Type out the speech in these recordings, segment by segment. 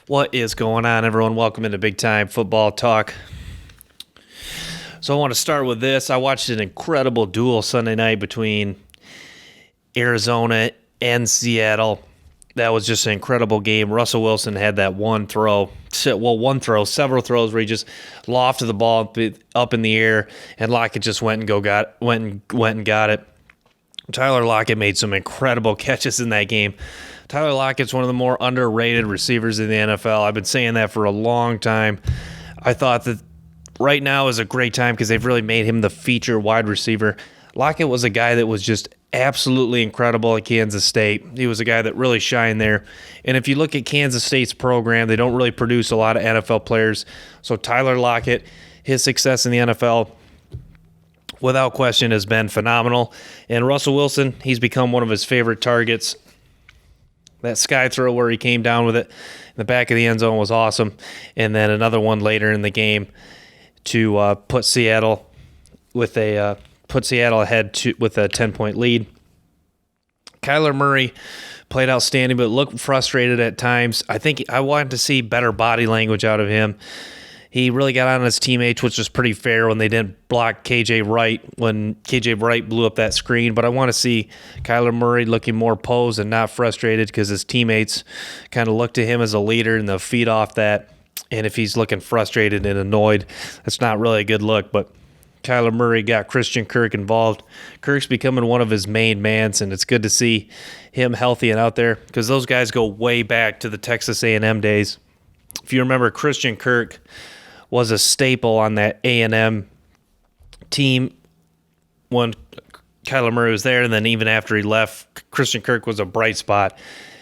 What is going on, everyone? Welcome into Big Time Football Talk. So I want to start with this. I watched an incredible duel Sunday night between Arizona and Seattle. That was just an incredible game. Russell Wilson had that several throws where he just lofted the ball up in the air, and Lockett just went and got it. Tyler Lockett made some incredible catches in that game. Tyler Lockett's one of the more underrated receivers in the NFL. I've been saying that for a long time. I thought that right now is a great time because they've really made him the feature wide receiver. Lockett was a guy that was just absolutely incredible at Kansas State. He was a guy that really shined there. And if you look at Kansas State's program, they don't really produce a lot of NFL players. So Tyler Lockett, his success in the NFL, without question, has been phenomenal. And Russell Wilson, he's become one of his favorite targets. That sky throw where he came down with it in the back of the end zone was awesome. And then another one later in the game to put Seattle ahead with a 10-point lead. Kyler Murray played outstanding, but looked frustrated at times. I think I wanted to see better body language out of him. He really got on his teammates, which was pretty fair when they didn't block KJ Wright when KJ Wright blew up that screen. But I want to see Kyler Murray looking more posed and not frustrated because his teammates kind of look to him as a leader and they'll feed off that. And if he's looking frustrated and annoyed, that's not really a good look. But Kyler Murray got Christian Kirk involved. Kirk's becoming one of his main mans, and it's good to see him healthy and out there because those guys go way back to the Texas A&M days. If you remember, Christian Kirk was a staple on that A&M team when Kyler Murray was there, and then even after he left, Christian Kirk was a bright spot.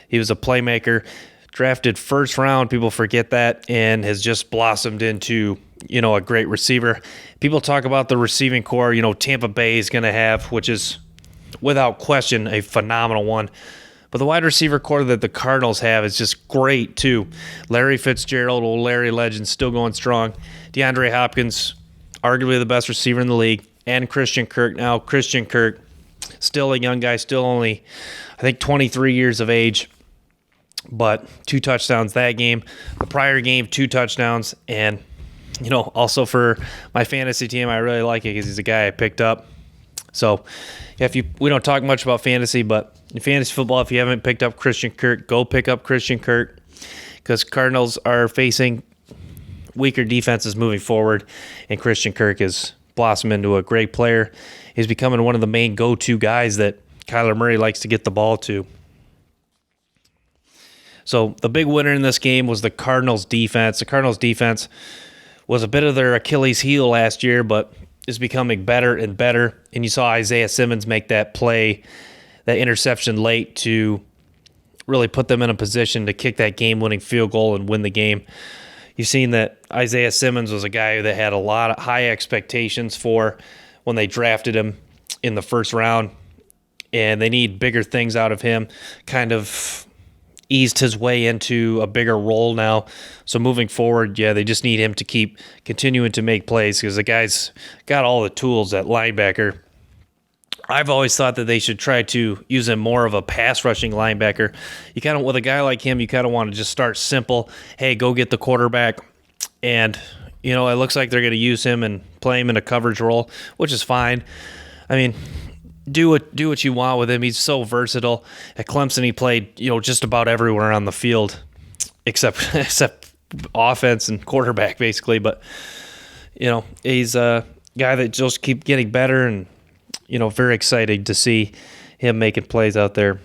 He was a playmaker, drafted first round, people forget that, and has just blossomed into, a great receiver. People talk about the receiving core, Tampa Bay is going to have, which is without question a phenomenal one. But the wide receiver core that the Cardinals have is just great, too. Larry Fitzgerald, old Larry legend, still going strong. DeAndre Hopkins, arguably the best receiver in the league. And Christian Kirk. Now, Christian Kirk, still a young guy, still only, 23 years of age. But 2 touchdowns that game. The prior game, 2 touchdowns. And, also for my fantasy team, I really like it because he's a guy I picked up. So, we don't talk much about fantasy, but in fantasy football, if you haven't picked up Christian Kirk, go pick up Christian Kirk because Cardinals are facing weaker defenses moving forward, and Christian Kirk has blossomed into a great player. He's becoming one of the main go-to guys that Kyler Murray likes to get the ball to. So the big winner in this game was the Cardinals defense. The Cardinals defense was a bit of their Achilles heel last year, but is becoming better and better. And you saw Isaiah Simmons make that play, that interception late to really put them in a position to kick that game-winning field goal and win the game. You've seen that Isaiah Simmons was a guy that had a lot of high expectations for when they drafted him in the first round, and they need bigger things out of him. Kind of eased his way into a bigger role now. So moving forward, they just need him to keep continuing to make plays because the guy's got all the tools at linebacker. I've always thought that they should try to use him more of a pass rushing linebacker. With a guy like him, you kind of want to just start simple. Hey, go get the quarterback. And, it looks like they're going to use him and play him in a coverage role, which is fine. Do what you want with him. He's so versatile. At Clemson, he played, just about everywhere on the field except offense and quarterback, basically. But, he's a guy that just keeps getting better and, very excited to see him making plays out there.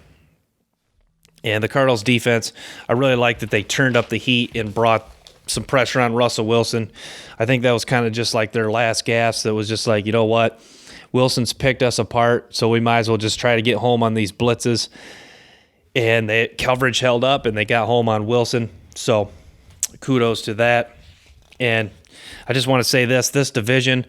And the Cardinals defense, I really like that they turned up the heat and brought some pressure on Russell Wilson. I think that was kind of just like their last gasp. That was just like, you know what? Wilson's picked us apart, so we might as well just try to get home on these blitzes. And the coverage held up, and they got home on Wilson. So kudos to that. And I just want to say this division,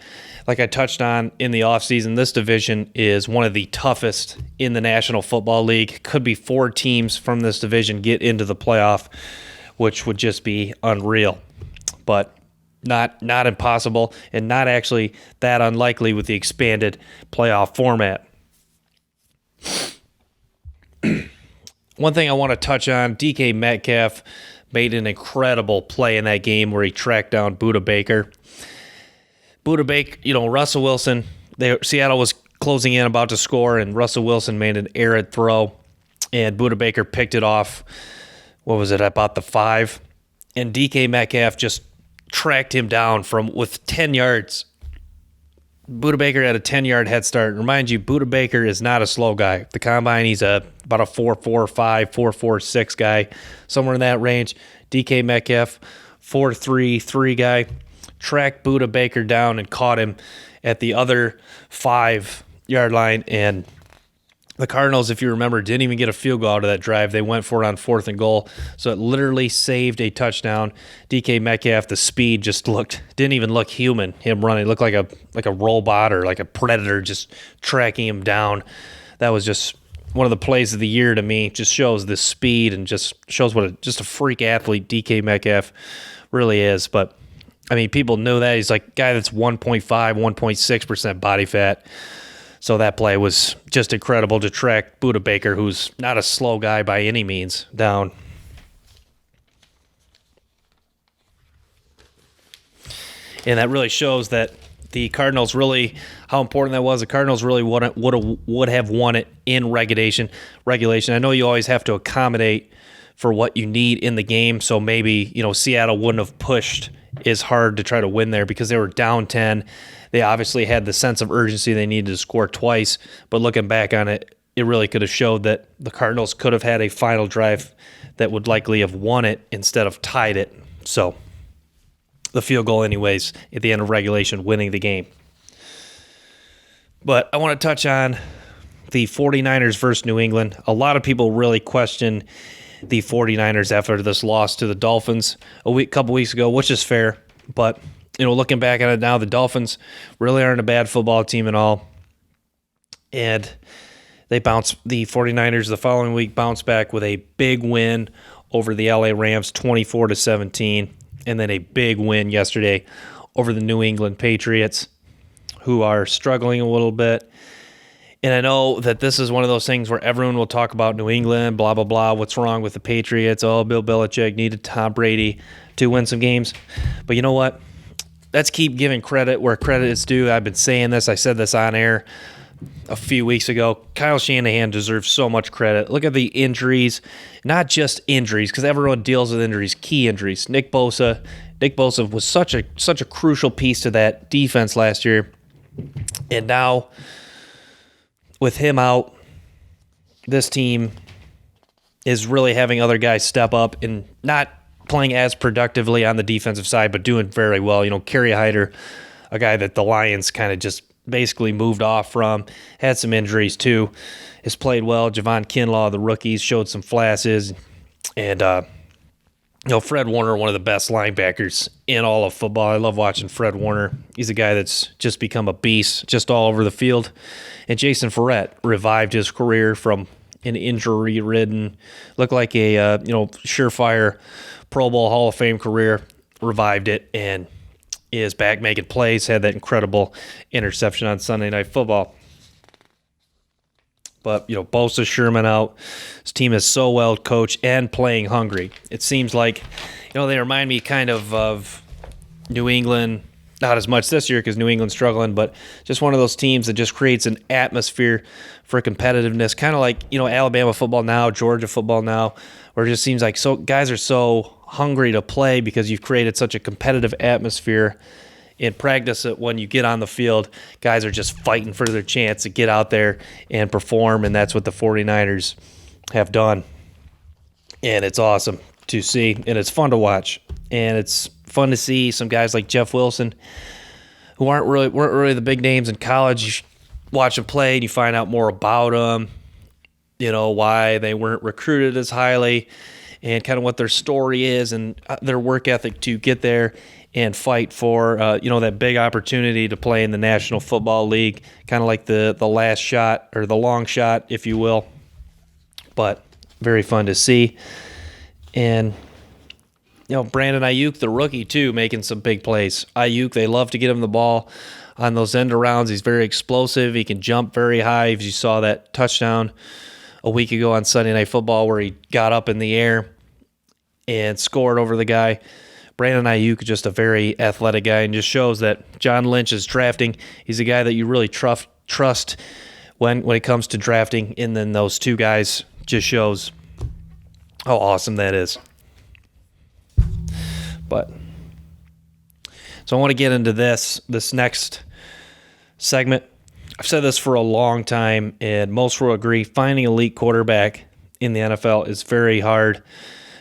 like I touched on in the offseason, this division is one of the toughest in the National Football League. Could be 4 teams from this division get into the playoff, which would just be unreal. But not impossible, and not actually that unlikely with the expanded playoff format. One thing I want to touch on, DK Metcalf made an incredible play in that game where he tracked down Budda Baker. Budda Baker, Russell Wilson, Seattle was closing in, about to score, and Russell Wilson made an errant throw, and Budda Baker picked it off, about the 5, and DK Metcalf just tracked him down with 10 yards. Budda Baker had a 10-yard head start. Remind you, Budda Baker is not a slow guy. At the combine, he's about a 4.45, 4.46 guy, somewhere in that range. DK Metcalf, 4.33 guy, tracked Budda Baker down and caught him at the other 5-yard line. And the Cardinals, if you remember, didn't even get a field goal out of that drive. They went for it on 4th and goal, so it literally saved a touchdown. DK Metcalf, the speed just didn't even look human. Him running, it looked like a robot or like a predator just tracking him down. That was just one of the plays of the year to me. Just shows the speed and just shows what just a freak athlete DK Metcalf really is. But I mean, people know that he's like a guy that's 1.5, 1.6% body fat. So that play was just incredible to track Budda Baker, who's not a slow guy by any means, down. And that really shows that the Cardinals how important that was. The Cardinals really would have won it in regulation. I know you always have to accommodate for what you need in the game. So maybe, Seattle wouldn't have pushed as hard to try to win there because they were down 10. They obviously had the sense of urgency they needed to score twice, but looking back on it, it really could have showed that the Cardinals could have had a final drive that would likely have won it instead of tied it. So the field goal anyways at the end of regulation, winning the game. But I want to touch on the 49ers versus New England. A lot of people really question the 49ers after this loss to the Dolphins a couple weeks ago, which is fair, but looking back at it now, the Dolphins really aren't a bad football team at all. And the 49ers the following week bounced back with a big win over the LA Rams, 24-17, and then a big win yesterday over the New England Patriots, who are struggling a little bit. And I know that this is one of those things where everyone will talk about New England, blah, blah, blah, what's wrong with the Patriots, Bill Belichick needed Tom Brady to win some games. But you know what? Let's keep giving credit where credit is due. I've been saying this. I said this on air a few weeks ago. Kyle Shanahan deserves so much credit. Look at the injuries, not just injuries, because everyone deals with injuries, key injuries. Nick Bosa was such a crucial piece to that defense last year. And now, with him out, this team is really having other guys step up and not playing as productively on the defensive side, but doing very well. Kerry Hyder, a guy that the Lions kind of just basically moved off from, had some injuries too, has played well. Javon Kinlaw, the rookies, showed some flashes. And, Fred Warner, one of the best linebackers in all of football. I love watching Fred Warner. He's a guy that's just become a beast just all over the field. And Jason Farrett revived his career from an injury-ridden, looked like a surefire Pro Bowl Hall of Fame career, revived it, and is back making plays, had that incredible interception on Sunday Night Football. But, Bosa, Sherman out. This team is so well coached and playing hungry. It seems like, they remind me kind of New England, not as much this year because New England's struggling, but just one of those teams that just creates an atmosphere for competitiveness, kind of like, Alabama football now, Georgia football now, where it just seems like guys are so hungry to play because you've created such a competitive atmosphere in practice that when you get on the field, guys are just fighting for their chance to get out there and perform, and that's what the 49ers have done. And it's awesome to see, and it's fun to watch. And it's fun to see some guys like Jeff Wilson, who weren't really the big names in college. You watch them play, and you find out more about them, why they weren't recruited as highly, and kind of what their story is and their work ethic to get there and fight for, that big opportunity to play in the National Football League, kind of like the last shot or the long shot, if you will. But very fun to see. And, Brandon Ayuk, the rookie, too, making some big plays. Ayuk, they love to get him the ball on those end arounds. He's very explosive. He can jump very high. If you saw that touchdown a week ago on Sunday Night Football where he got up in the air and scored over the guy. Brandon Ayuk is just a very athletic guy and just shows that John Lynch is drafting. He's a guy that you really trust when it comes to drafting, and then those two guys just shows how awesome that is. But so I want to get into this next segment. I've said this for a long time, and most will agree, finding elite quarterback in the NFL is very hard,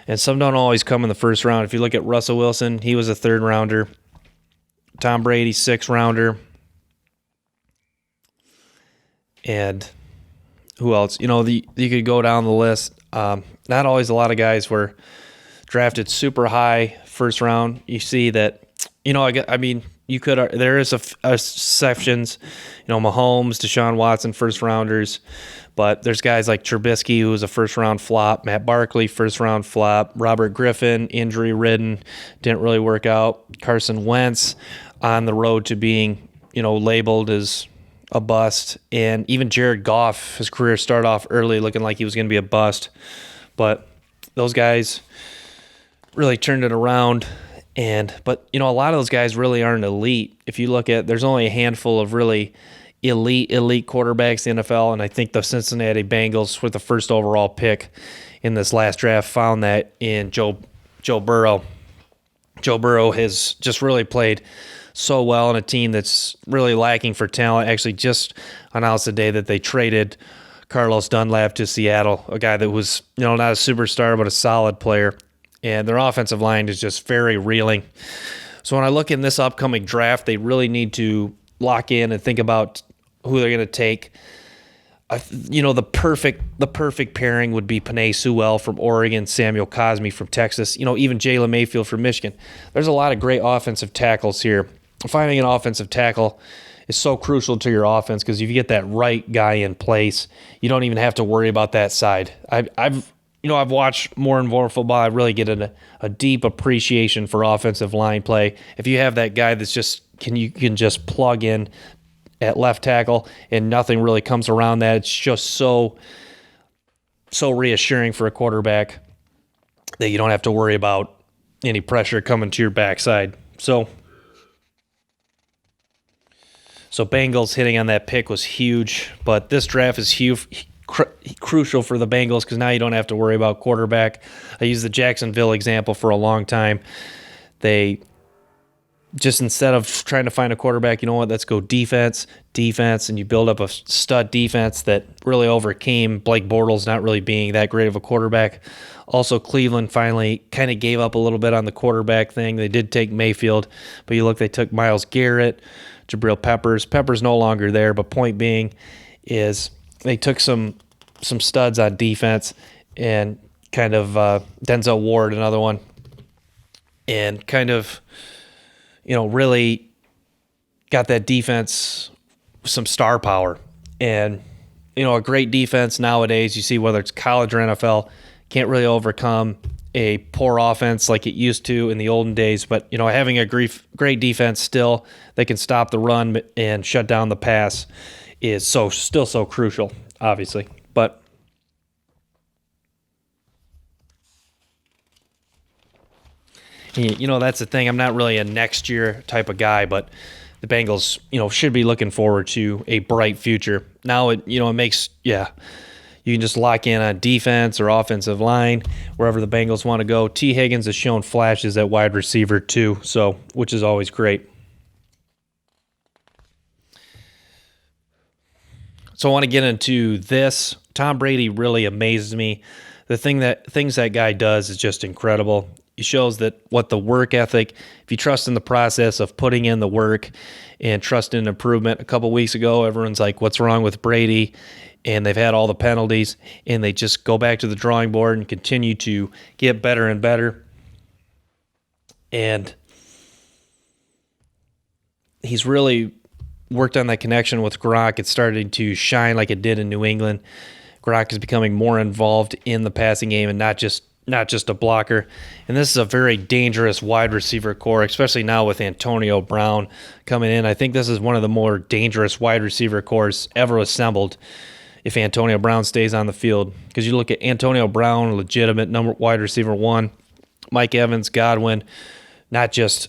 and some don't always come in the first round. If you look at Russell Wilson, he was a third rounder. Tom Brady, sixth rounder. And who else? You could go down the list. Not always a lot of guys were drafted super high first round. You see that, you could. There is exceptions. Mahomes, Deshaun Watson, first rounders. But there's guys like Trubisky, who was a first-round flop. Matt Barkley, first-round flop. Robert Griffin, injury-ridden, didn't really work out. Carson Wentz, on the road to being, labeled as a bust. And even Jared Goff, his career started off early looking like he was going to be a bust. But those guys really turned it around. But a lot of those guys really aren't elite. If you look at, there's only a handful of really elite quarterbacks in the NFL, and I think the Cincinnati Bengals with the first overall pick in this last draft found that in Joe Burrow. Joe Burrow has just really played so well on a team that's really lacking for talent. Actually just announced today that they traded Carlos Dunlap to Seattle, a guy that was, not a superstar but a solid player, and their offensive line is just very reeling. So when I look in this upcoming draft, they really need to lock in and think about who they're going to take. The perfect pairing would be Penei Sewell from Oregon, Samuel Cosmi from Texas, even Jalen Mayfield from Michigan. There's a lot of great offensive tackles here. Finding an offensive tackle is so crucial to your offense because if you get that right guy in place, you don't even have to worry about that side. I've watched more and more football. I really get a deep appreciation for offensive line play. If you have that guy that's just you can just plug in at left tackle and nothing really comes around that, it's just so reassuring for a quarterback that you don't have to worry about any pressure coming to your backside. So Bengals hitting on that pick was huge, but this draft is crucial for the Bengals because now you don't have to worry about quarterback. I used the Jacksonville example for a long time. They just, instead of trying to find a quarterback, let's go defense, and you build up a stud defense that really overcame Blake Bortles not really being that great of a quarterback. Also, Cleveland finally kind of gave up a little bit on the quarterback thing. They did take Mayfield, but they took Myles Garrett, Jabril Peppers. Peppers no longer there, but point being is they took some studs on defense and kind of Denzel Ward, another one, and kind of really got that defense some star power. And, a great defense nowadays, you see whether it's college or NFL, can't really overcome a poor offense like it used to in the olden days. But, having a great defense still, they can stop the run and shut down the pass is still so crucial, obviously. But that's the thing. I'm not really a next year type of guy, but the Bengals, should be looking forward to a bright future. Now it makes, you can just lock in on defense or offensive line, wherever the Bengals want to go. T. Higgins has shown flashes at wide receiver too, which is always great. So I want to get into this. Tom Brady really amazes me. The things that guy does is just incredible. He shows that what the work ethic, if you trust in the process of putting in the work and trust in improvement. A couple weeks ago, everyone's like, what's wrong with Brady? And they've had all the penalties, and they just go back to the drawing board and continue to get better and better. And he's really worked on that connection with Gronk. It's starting to shine like it did in New England. Gronk is becoming more involved in the passing game and not just a blocker. And this is a very dangerous wide receiver core, especially now with Antonio Brown coming in. I think this is one of the more dangerous wide receiver cores ever assembled if Antonio Brown stays on the field. Because you look at Antonio Brown, legitimate wide receiver one, Mike Evans, Godwin, not just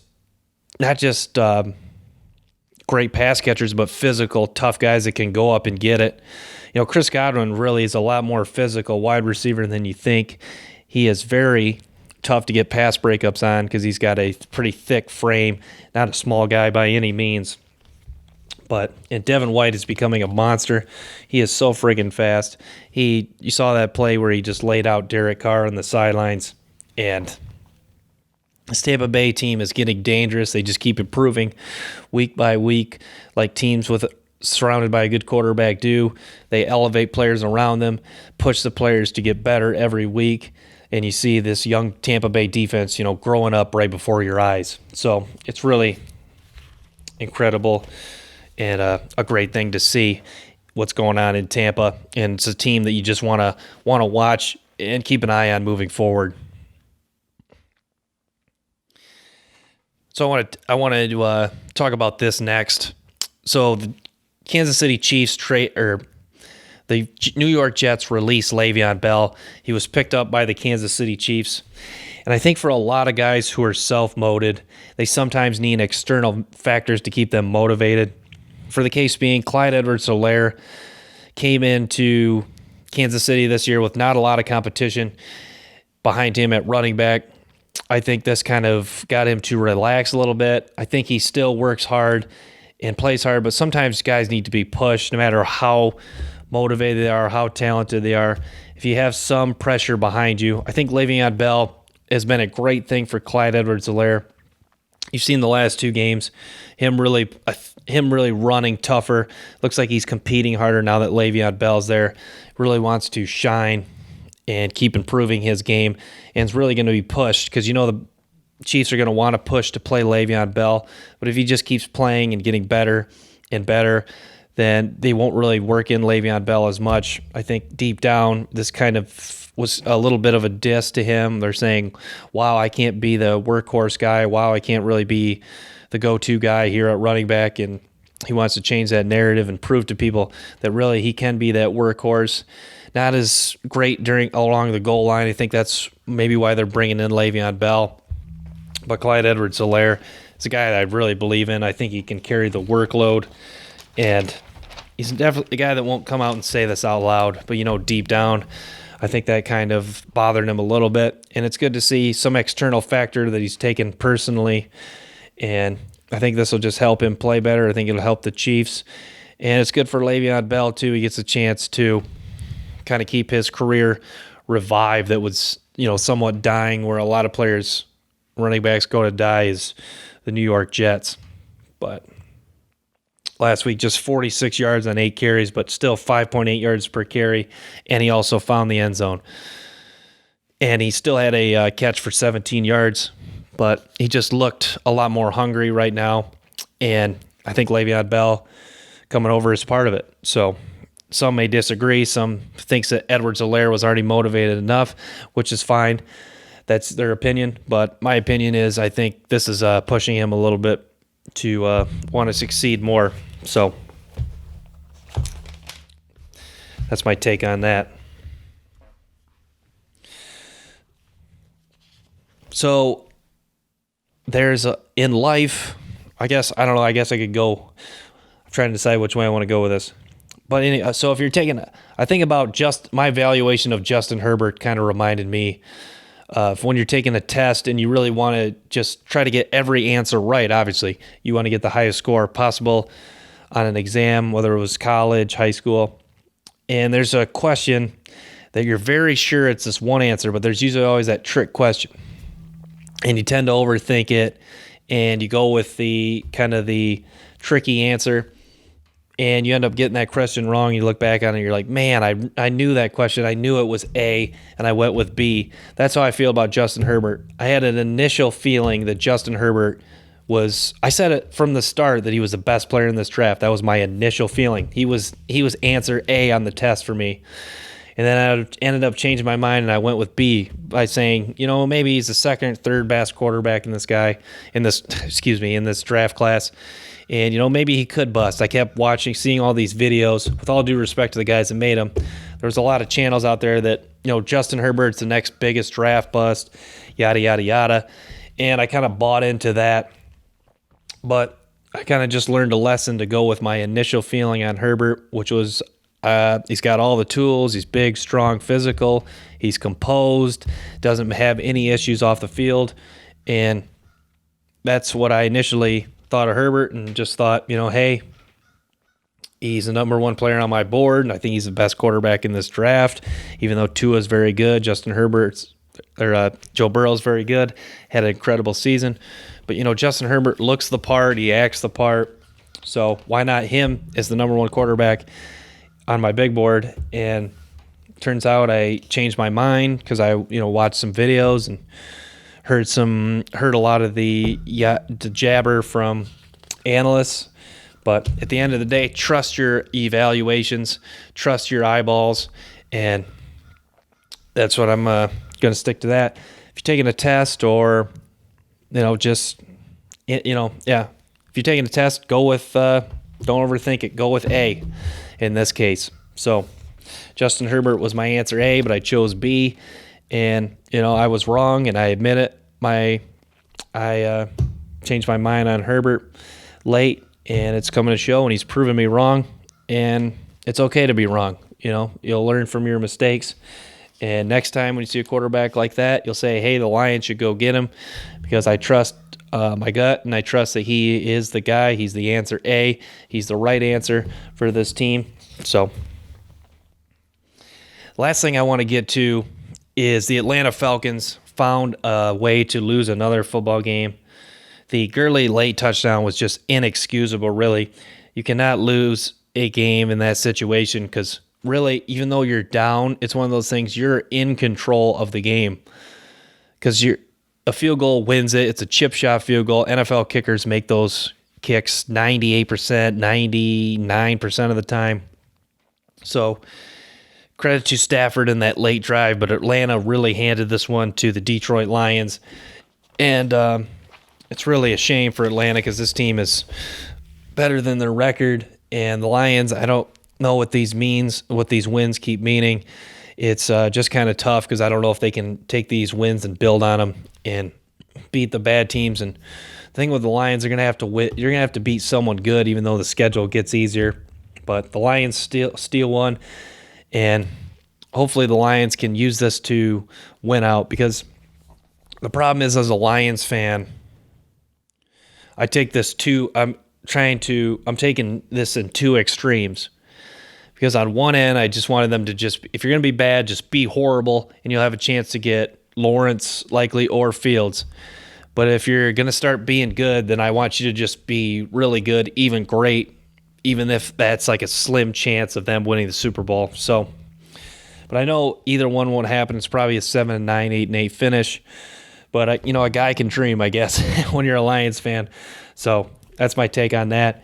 great pass catchers, but physical, tough guys that can go up and get it. Chris Godwin really is a lot more physical wide receiver than you think. He is very tough to get pass breakups on because he's got a pretty thick frame, not a small guy by any means. And Devin White is becoming a monster. He is so friggin' fast. You saw that play where he just laid out Derek Carr on the sidelines, and this Tampa Bay team is getting dangerous. They just keep improving week by week, like teams surrounded by a good quarterback do. They elevate players around them, push the players to get better every week, and you see this young Tampa Bay defense, growing up right before your eyes. So it's really incredible and a great thing to see what's going on in Tampa. And it's a team that you just want to watch and keep an eye on moving forward. So I want to talk about this next. So the Kansas City Chiefs the New York Jets released Le'Veon Bell. He was picked up by the Kansas City Chiefs. And I think for a lot of guys who are self-motivated, they sometimes need external factors to keep them motivated. For the case being, Clyde Edwards-Helaire came into Kansas City this year with not a lot of competition behind him at running back. I think this kind of got him to relax a little bit. I think he still works hard and plays hard, but sometimes guys need to be pushed no matter how motivated they are, how talented they are. If you have some pressure behind you, I think Le'Veon Bell has been a great thing for Clyde Edwards-Helaire. You've seen the last two games, him really running tougher. Looks like he's competing harder now that Le'Veon Bell's there. Really wants to shine and keep improving his game, and it's really going to be pushed because the Chiefs are going to want to push to play Le'Veon Bell. But if he just keeps playing and getting better and better, then they won't really work in Le'Veon Bell as much. I think deep down, this kind of was a little bit of a diss to him. They're saying, wow, I can't be the workhorse guy. Wow, I can't really be the go-to guy here at running back. And he wants to change that narrative and prove to people that really he can be that workhorse. Not as great along the goal line. I think that's maybe why they're bringing in Le'Veon Bell. But Clyde Edwards-Helaire is a guy that I really believe in. I think he can carry the workload. And he's definitely a guy that won't come out and say this out loud. But, deep down, I think that kind of bothered him a little bit. And it's good to see some external factor that he's taken personally. And I think this will just help him play better. I think it'll help the Chiefs. And it's good for Le'Veon Bell, too. He gets a chance to kind of keep his career revived that was, somewhat dying, where a lot of players, running backs, go to die is the New York Jets. But last week, just 46 yards on 8 carries, but still 5.8 yards per carry, and he also found the end zone. And he still had a catch for 17 yards, but he just looked a lot more hungry right now, and I think Le'Veon Bell coming over is part of it. So some may disagree. Some thinks that Edwards-Helaire was already motivated enough, which is fine. That's their opinion. But my opinion is I think this is pushing him a little bit to want to succeed more. So that's my take on that. So there's in life, I guess I could go. I'm trying to decide which way I want to go with this. But anyway, so if you're taking, I think about just my evaluation of Justin Herbert kind of reminded me of when you're taking a test and you really want to just try to get every answer right. Obviously, you want to get the highest score possible on an exam, whether it was college, high school. And there's a question that you're very sure it's this one answer, but there's usually always that trick question. And you tend to overthink it, and you go with the kind of the tricky answer, and you end up getting that question wrong. You look back on it, and you're like, man, I knew that question. I knew it was A, and I went with B. That's how I feel about Justin Herbert. I had an initial feeling that Justin Herbert was, I said it from the start that he was the best player in this draft. That was my initial feeling. He was answer A on the test for me. And then I ended up changing my mind, and I went with B by saying, maybe he's the second, third best quarterback in this draft class. And, maybe he could bust. I kept seeing all these videos. With all due respect to the guys that made them, there's a lot of channels out there that, Justin Herbert's the next biggest draft bust. yada, yada, yada. And I kind of bought into that. But I kind of just learned a lesson to go with my initial feeling on Herbert, which was he's got all the tools. He's big, strong, physical. He's composed, doesn't have any issues off the field. And that's what I initially thought of Herbert, and just thought, hey, he's the number one player on my board, and I think he's the best quarterback in this draft, even though Tua's very good. Joe Burrow's very good, had an incredible season. But, Justin Herbert looks the part, he acts the part, so why not him as the number one quarterback on my big board? And turns out I changed my mind because I, watched some videos and heard a lot of the jabber from analysts. But at the end of the day, trust your evaluations, trust your eyeballs, and that's what I'm going to stick to that. If you're taking a test, or if you're taking a test, go with don't overthink it. Go with A in this case. So Justin Herbert was my answer A, but I chose B, and I was wrong, and I admit it. I changed my mind on Herbert late, and it's coming to show, and he's proven me wrong, and it's okay to be wrong. You'll learn from your mistakes, and next time when you see a quarterback like that, you'll say, hey, the Lions should go get him, because I trust my gut, and I trust that he is the guy. He's the answer A. He's the right answer for this team. So last thing I want to get to is the Atlanta Falcons found a way to lose another football game. The Gurley late touchdown was just inexcusable, really. You cannot lose a game in that situation, because really, even though you're down, it's one of those things, you're in control of the game, because a field goal wins it. It's a chip shot field goal. NFL kickers make those kicks 98%, 99% of the time. So credit to Stafford in that late drive, but Atlanta really handed this one to the Detroit Lions. And it's really a shame for Atlanta, because this team is better than their record. And the Lions, I don't know what these wins keep meaning. It's just kind of tough, because I don't know if they can take these wins and build on them and beat the bad teams. And the thing with the Lions, you're going to have to win. You're going to have to beat someone good, even though the schedule gets easier. But the Lions steal one, and hopefully the Lions can use this to win out, because the problem is, as a Lions fan, I'm taking this in two extremes. Because on one end, I just wanted them to if you're going to be bad, just be horrible, and you'll have a chance to get Lawrence likely or Fields. But if you're going to start being good, then I want you to just be really good, even great, even if that's like a slim chance of them winning the Super Bowl. So, but I know either one won't happen. It's probably a 7-9, 8-8 finish. But a guy can dream, I guess, when you're a Lions fan. So that's my take on that.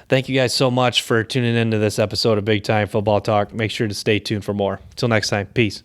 Thank you guys so much for tuning into this episode of Big Time Football Talk. Make sure to stay tuned for more. Until next time, peace.